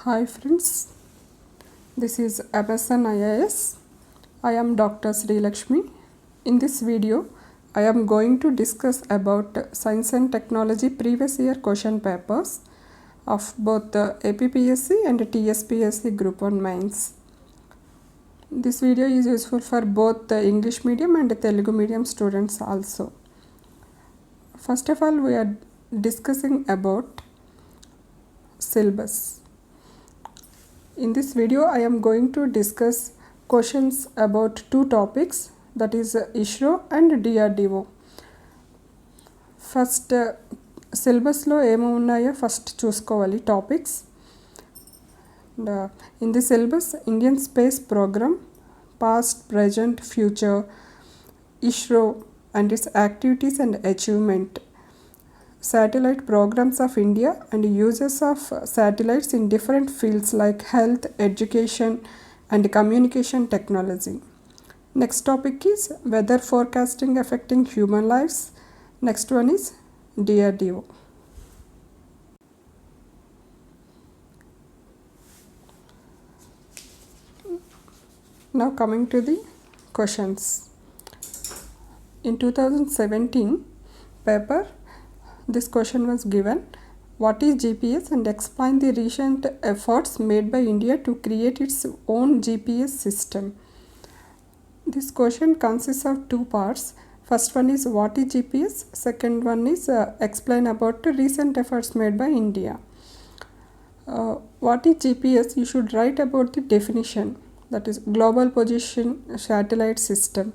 Hi friends, this is MSN IAS. I am Dr. Sri Lakshmi. In this video, I am going to discuss about Science and Technology previous year question papers of both the APPSC and TSPSC Group 1 Mains. This video is useful for both the English medium and Telugu medium students also. First of all, we are discussing about syllabus. In this video, I am going to discuss questions about two topics, that is ISRO and DRDO. First, syllabusలో ఏమేమి ఉన్నాయో first చూసుకోవాలి topics. In the syllabus, Indian Space Program, past, present, future, ISRO and its activities and achievement, satellite programs of India and uses of satellites in different fields like health, education and communication technology. Next topic is weather forecasting affecting human lives. Next one is DRDO. Now coming to the questions. In 2017 paper, this question was given: what is GPS, and explain the recent efforts made by India to create its own GPS system. This question consists of two parts. First one is what is GPS, second one is explain about the recent efforts made by India. What is GPS? You should write about the definition, that is global position satellite system.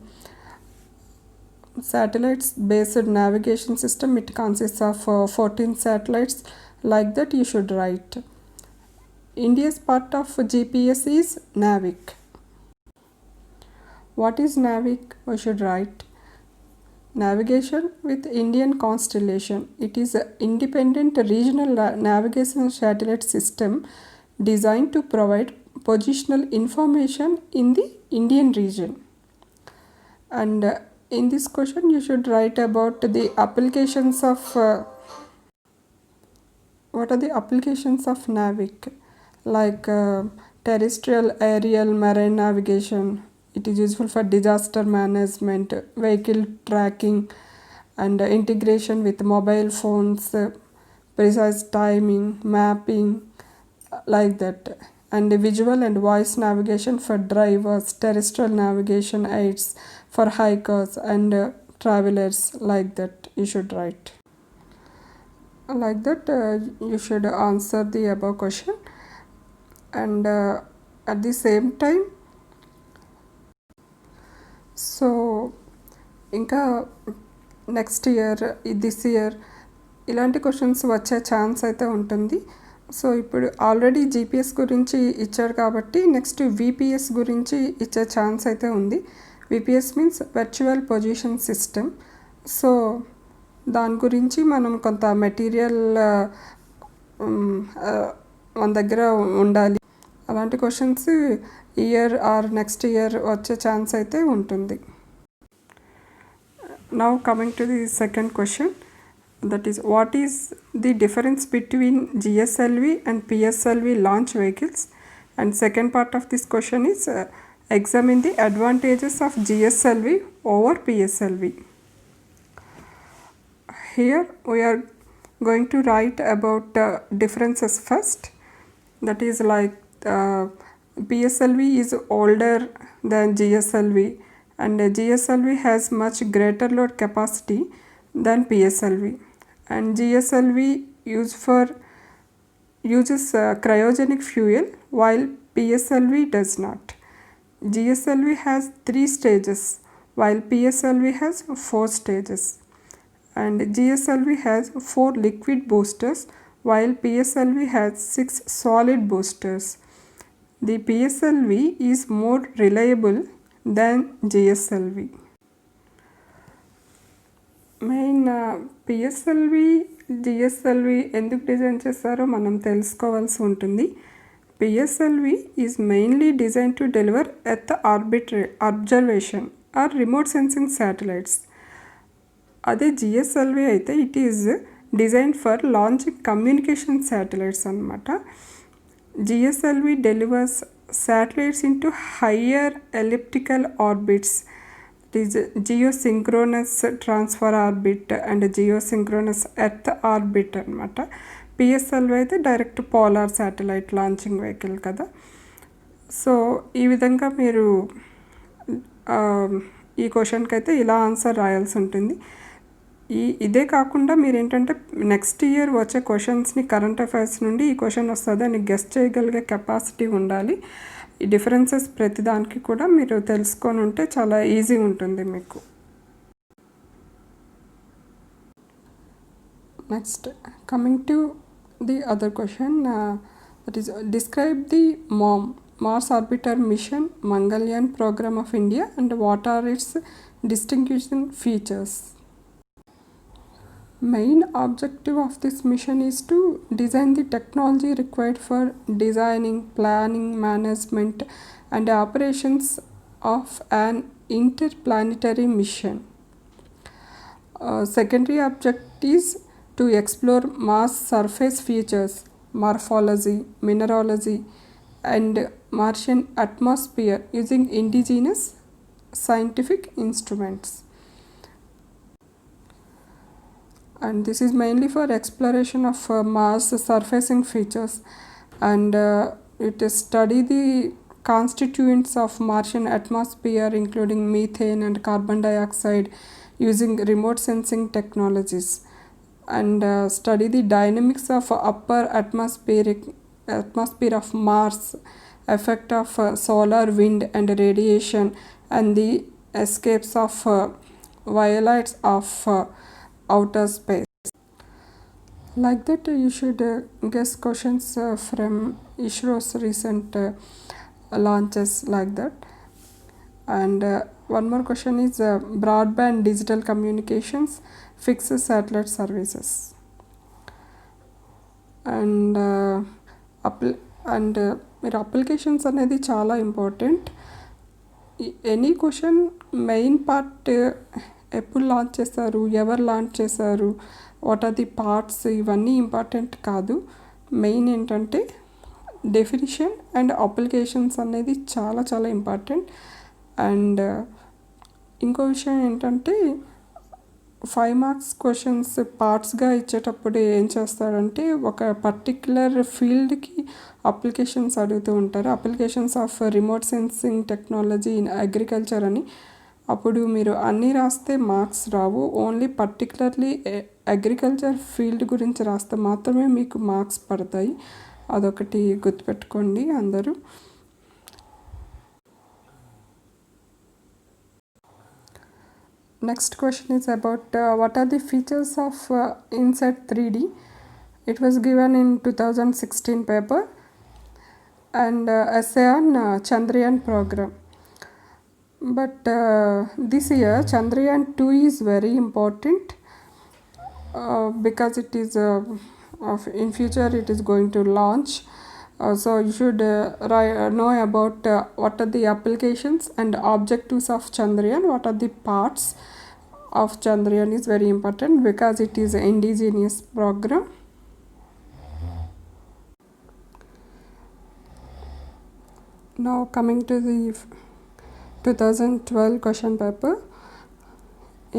Satellites based navigation system, it consists of 14 satellites. Like that you should write. India's part of GPS is NAVIC. What is NAVIC? We should write navigation with Indian constellation. It is an independent regional navigation satellite system designed to provide positional information in the Indian region. And in this question you should write about the applications of what are the applications of NAVIC, like terrestrial, aerial, marine navigation. It is useful for disaster management, vehicle tracking and integration with mobile phones, precise timing, mapping, like that. And visual and voice navigation for drivers, terrestrial navigation aids for hikers and travelers, like that you should write. Like that you should answer the above question. And at the same time, so ఇంకా next year, this year ఇలాంటి questions వచ్చే chance అయితే ఉంటుంది. So ఇప్పుడు already GPS గురించి ఇచ్చారు కాబట్టి next VPS గురించి ఇచ్చే ఛాన్స్ అయితే ఉంది. VPS means virtual position system. So దాని గురించి మనం కొంత మెటీరియల్ మన దగ్గర ఉండాలి. అలాంటి questions year are next year వచ్చే ఛాన్స్ అయితే ఉంటుంది. Now coming to the second question, that is what is the difference between GSLV and PSLV launch vehicles. And second part of this question is examine the advantages of GSLV over PSLV. Here we are going to write about differences first. That is like PSLV is older than GSLV, and GSLV has much greater load capacity than PSLV, and GSLV uses cryogenic fuel while PSLV does not. GSLV has 3 stages while PSLV has 4 stages, and GSLV has 4 liquid boosters while PSLV has 6 solid boosters. The PSLV is more reliable than GSLV. Main PSLV GSLV ఎందుకు design చేస్తారో మనం తెలుసుకోవాల్సి ఉంటుంది. PSLV is mainly design to deliver earth observation are remote sensing satellites. అదే GSLV అయితే it is design for launching communication satellites అన్నమాట. GSLV delivers satellites into higher elliptical orbits. It is geosynchronous transfer orbit and geosynchronous earth orbit అనమాట. PSLV అయితే direct polar satellite launching vehicle కదా. So ఈ విధంగా మీరు ఈ క్వశ్చన్కి అయితే ఇలా ఆన్సర్ రాయాల్సి ఉంటుంది. ఇదే కాకుండా మీరు ఏంటంటే నెక్స్ట్ ఇయర్ వచ్చే క్వశ్చన్స్ని కరెంట్ అఫైర్స్ నుండి ఈ క్వశ్చన్ వస్తుంది అని గెస్ట్ చేయగలిగే కెపాసిటీ ఉండాలి. ఈ డిఫరెన్సెస్ ప్రతిదానికి కూడా మీరు తెలుసుకొని ఉంటే చాలా ఈజీ ఉంటుంది మీకు. Next coming to the other question, that is describe the Mars Orbiter Mission Mangalyaan Program of India and what are its distinguishing features. Main objective of this mission is to design the technology required for designing, planning, management and operations of an interplanetary mission. Secondary objective is to explore Mars surface features, morphology, mineralogy and Martian atmosphere using indigenous scientific instruments. And this is mainly for exploration of Mars surfacing features, and it study the constituents of Martian atmosphere including methane and carbon dioxide using remote sensing technologies, and study the dynamics of upper atmosphere of Mars, effect of solar wind and radiation and the escapes of violates of outer space. Like that you should guess questions from ISRO's recent launches like that. And one more question is broadband digital communications fixed satellite services. And మీరు applications అనేది చాలా important. Any question main part ఎప్పుడు launch చేస్తారు, ఎవరు launch చేశారు, what are the parts, ఇవన్నీ important కాదు. Main ఏంటంటే డెఫినిషన్ అండ్ అప్లికేషన్స్ అనేది చాలా చాలా ఇంపార్టెంట్. అండ్ ఇంకో విషయం ఏంటంటే 5 మార్క్స్ క్వశ్చన్స్ పార్ట్స్గా ఇచ్చేటప్పుడు ఏం చేస్తారంటే ఒక పర్టిక్యులర్ ఫీల్డ్కి అప్లికేషన్స్ అడుగుతూ ఉంటారు. Applications of remote sensing technology in agriculture అని. అప్పుడు మీరు అన్నీ రాస్తే మార్క్స్ రావు. ఓన్లీ పర్టికులర్లీ అగ్రికల్చర్ ఫీల్డ్ గురించి రాస్తే మాత్రమే మీకు మార్క్స్ పడతాయి. అదొకటి గుర్తుపెట్టుకోండి అందరూ. Next question is about what are the features of INSAT 3D. It was given in 2016 paper, and essay on Chandrayaan program. But this year Chandrayaan 2 is very important because it is in future it is going to launch. So you should know about what are the applications and objectives of Chandrayaan, what are the parts of Chandrayaan is very important because it is an indigenous program. Now coming to the 2012 question paper.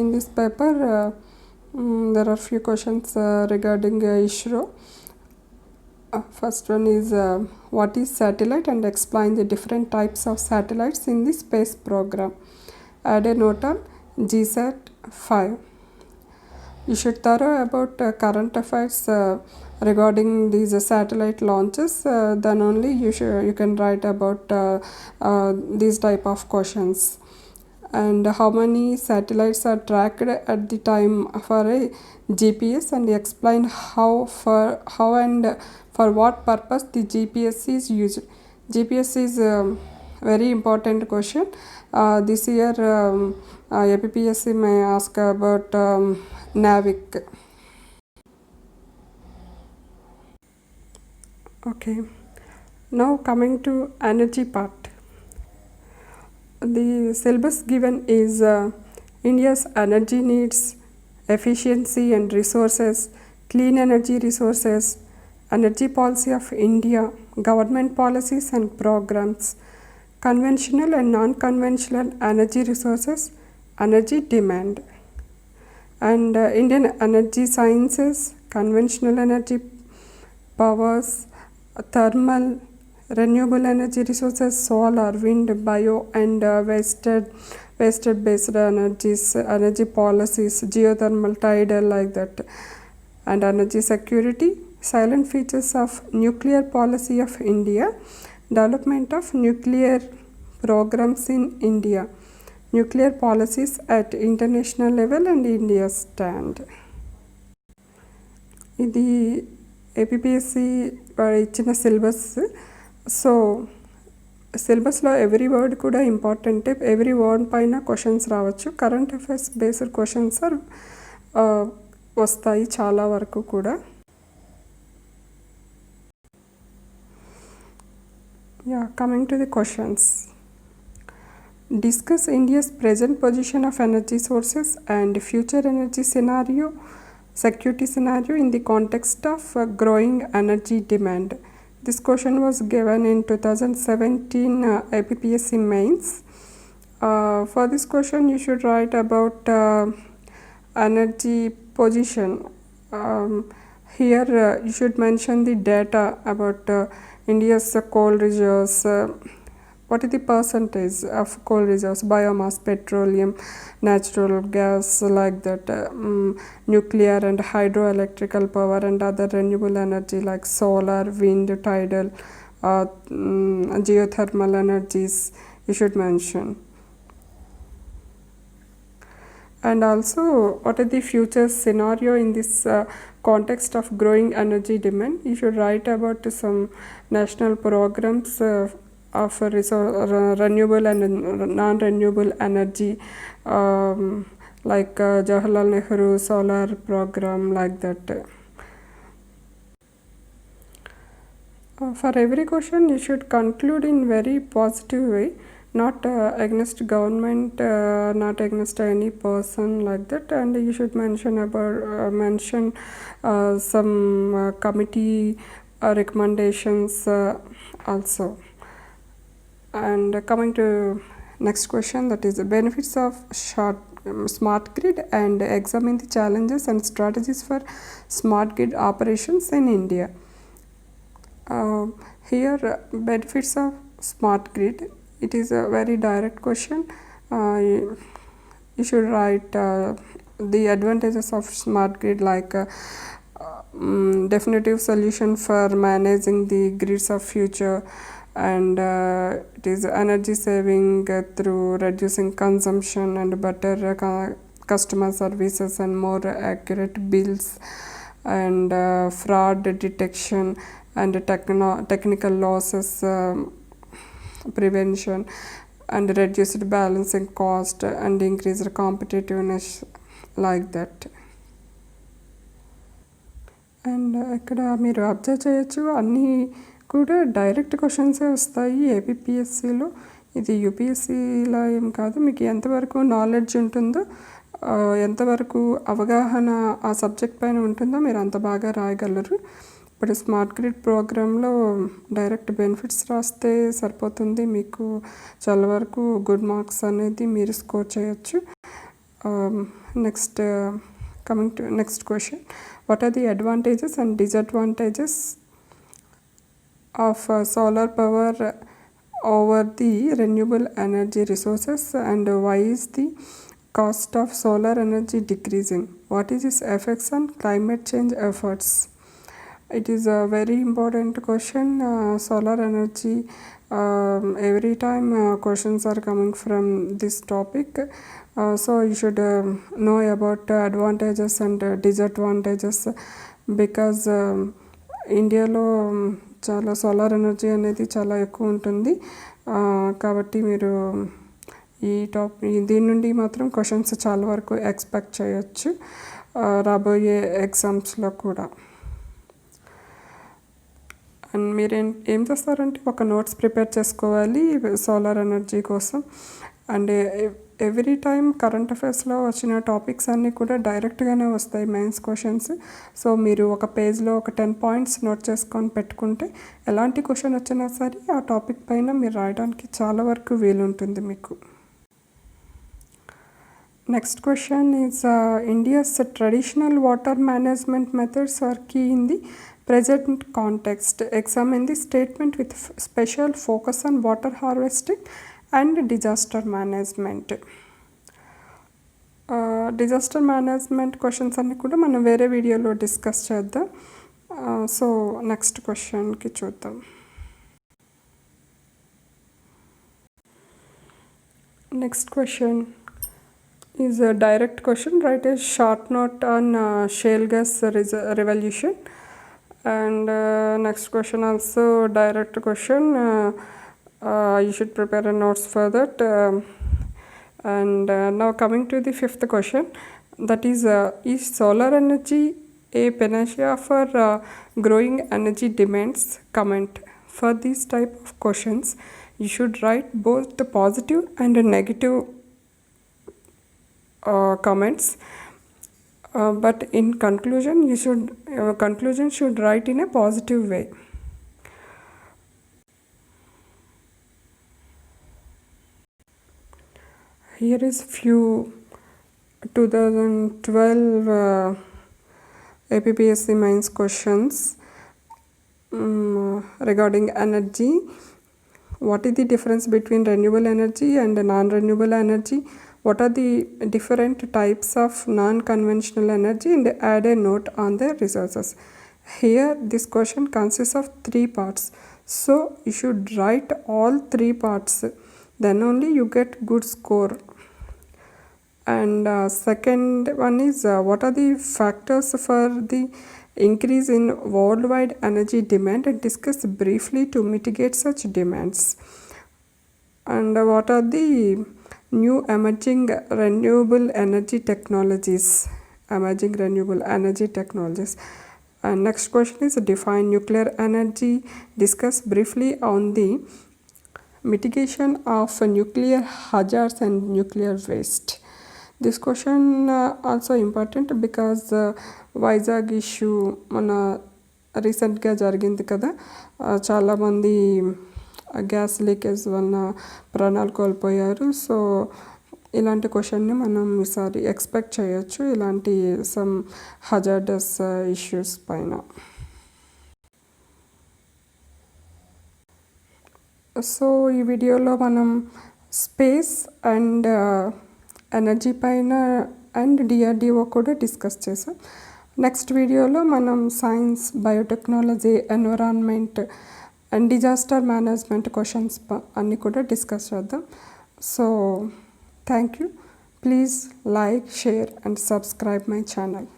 In this paper there are few questions regarding ISRO. First one is what is satellite and explain the different types of satellites in the space program. Add a note on GSAT 5. You should thorough about current affairs regarding these satellite launches, then only you can write about these type of questions. And how many satellites are tracked at the time for a GPS, and explain how and for what purpose the GPS is used. GPS is very important question. This year APPSC may ask about NAVIC. Okay, now coming to energy part. The syllabus given is India's energy needs, efficiency and resources, clean energy resources, energy policy of India, government policies and programs, conventional and non-conventional energy resources, energy demand, and Indian energy sciences, conventional energy powers, thermal, renewable energy resources, solar, wind, bio, and wasted based energies, energy policies, geothermal, tidal, like that, and energy security, silent features of nuclear policy of India, development of nuclear programs in India, nuclear policies at international level and India stand. ఇది APPSC ఇచ్చిన syllabus. So సిలబస్లో every word కూడా ఇంపార్టెంటే, every word పైన questions రావచ్చు. Current affairs based questions వస్తాయి చాలా వరకు కూడా. Coming to the questions. Discuss India's present position of energy sources and future energy scenario, security scenario in the context of growing energy demand. This question was given in 2017 APPSC mains. For this question you should write about energy position. Here you should mention the data about India's coal reserves. What is the percentage of coal reserves, biomass, petroleum, natural gas, like that, nuclear and hydroelectrical power and other renewable energy like solar, wind, tidal, geothermal energies you should mention. And also what is the future scenario in this context of growing energy demand. You should write about some national programs of renewable and non-renewable energy, like Jawaharlal Nehru solar program, like that. For every question you should conclude in very positive way, not against government, not against any person, like that. And you should mention some committee recommendations also. And coming to next question, that is the benefits of smart grid, and examine the challenges and strategies for smart grid operations in India. Here benefits of smart grid, it is a very direct question. You should write the advantages of smart grid, like definitive solution for managing the grids of future, and it is energy saving through reducing consumption and better customer services and more accurate bills, and fraud detection and technical losses prevention, and reduced balancing cost and increased competitiveness, like that. And ఇక్కడ మీరు observe చేయొచ్చు, అన్నీ కూడా direct క్వశ్చన్సే వస్తాయి ఏపీపీఎస్సిలో. ఇది యూపీఎస్సిలో ఏం కాదు. మీకు ఎంతవరకు నాలెడ్జ్ ఉంటుందో, ఎంతవరకు అవగాహన ఆ సబ్జెక్ట్ పైన ఉంటుందో మీరు అంత బాగా రాయగలరు. ఇప్పుడు స్మార్ట్ గ్రిడ్ ప్రోగ్రాంలో డైరెక్ట్ బెనిఫిట్స్ రాస్తే సరిపోతుంది. మీకు చాలా వరకు గుడ్ మార్క్స్ అనేది మీరు స్కోర్ చేయొచ్చు. Next coming to next question, what are the advantages and disadvantages of solar power over the renewable energy resources, and why is the cost of solar energy decreasing? What is its effects on climate change efforts? It is a very important question. Solar energy, every time questions are coming from this topic. So you should know about advantages and disadvantages, because ఇండియాలో చాలా solar energy అనేది చాలా ఎక్కువ ఉంటుంది. కాబట్టి మీరు దీని నుండి మాత్రం క్వశ్చన్స్ చాలా వరకు ఎక్స్పెక్ట్ చేయొచ్చు రాబోయే ఎగ్జామ్స్లో కూడా. అండ్ మీరు ఏం చేస్తారంటే ఒక నోట్స్ ప్రిపేర్ చేసుకోవాలి సోలార్ ఎనర్జీ కోసం. అండ్ ఎవ్రీ టైం కరెంట్ అఫైర్స్లో వచ్చిన టాపిక్స్ అన్నీ కూడా డైరెక్ట్గానే వస్తాయి మెయిన్స్ క్వశ్చన్స్. సో మీరు ఒక పేజ్లో ఒక 10 పాయింట్స్ నోట్ చేసుకొని పెట్టుకుంటే ఎలాంటి క్వశ్చన్ వచ్చినా సరే ఆ టాపిక్ పైన మీరు రాయడానికి చాలా వరకు వీలుంటుంది మీకు. Next question is India's traditional water management methods are key in the present context. Examine the statement with special focus on water harvesting and disaster management. Disaster management questions అన్నీ కూడా మనం వేరే వీడియోలో డిస్కస్ చేద్దాం. సో నెక్స్ట్ క్వశ్చన్కి చూద్దాం. Next question is a direct question. Write a short note on shale gas revolution. And next question also direct question. You should prepare notes for that. And now coming to the fifth question, that is solar energy a panacea for growing energy demands? Comment. For these type of questions you should write both the positive and negative comments. But in conclusion you should conclusion should write in a positive way. Here is few 2012 APPSC mains questions regarding energy. What is the difference between renewable energy and non-renewable energy? What are the different types of non-conventional energy, and add a note on their resources. Here this question consists of 3 parts, so you should write all 3 parts, then only you get good score. And second one is what are the factors for the increase in worldwide energy demand, and discuss briefly to mitigate such demands. And what are the new emerging renewable energy technologies. And next question is define nuclear energy. Discuss briefly on the mitigation of nuclear hazards and nuclear waste. This question also important because Vizag issue మన రీసెంట్గా జరిగింది కదా. చాలామంది gas leakage వలన ప్రాణాలు కోల్పోయారు. So ఇలాంటి క్వశ్చన్ని మనం ఈసారి ఎక్స్పెక్ట్ చేయొచ్చు, ఇలాంటి సమ్ హజార్డస్ ఇష్యూస్ పైన. సో ఈ వీడియోలో మనం స్పేస్ అండ్ ఎనర్జీ పైన అండ్ DRDO కూడా డిస్కస్ చేసాం. నెక్స్ట్ వీడియోలో మనం science, biotechnology, environment and disaster management questions అన్నీ కూడా డిస్కస్ చేద్దాం. So thank you. Please like, share and subscribe my channel.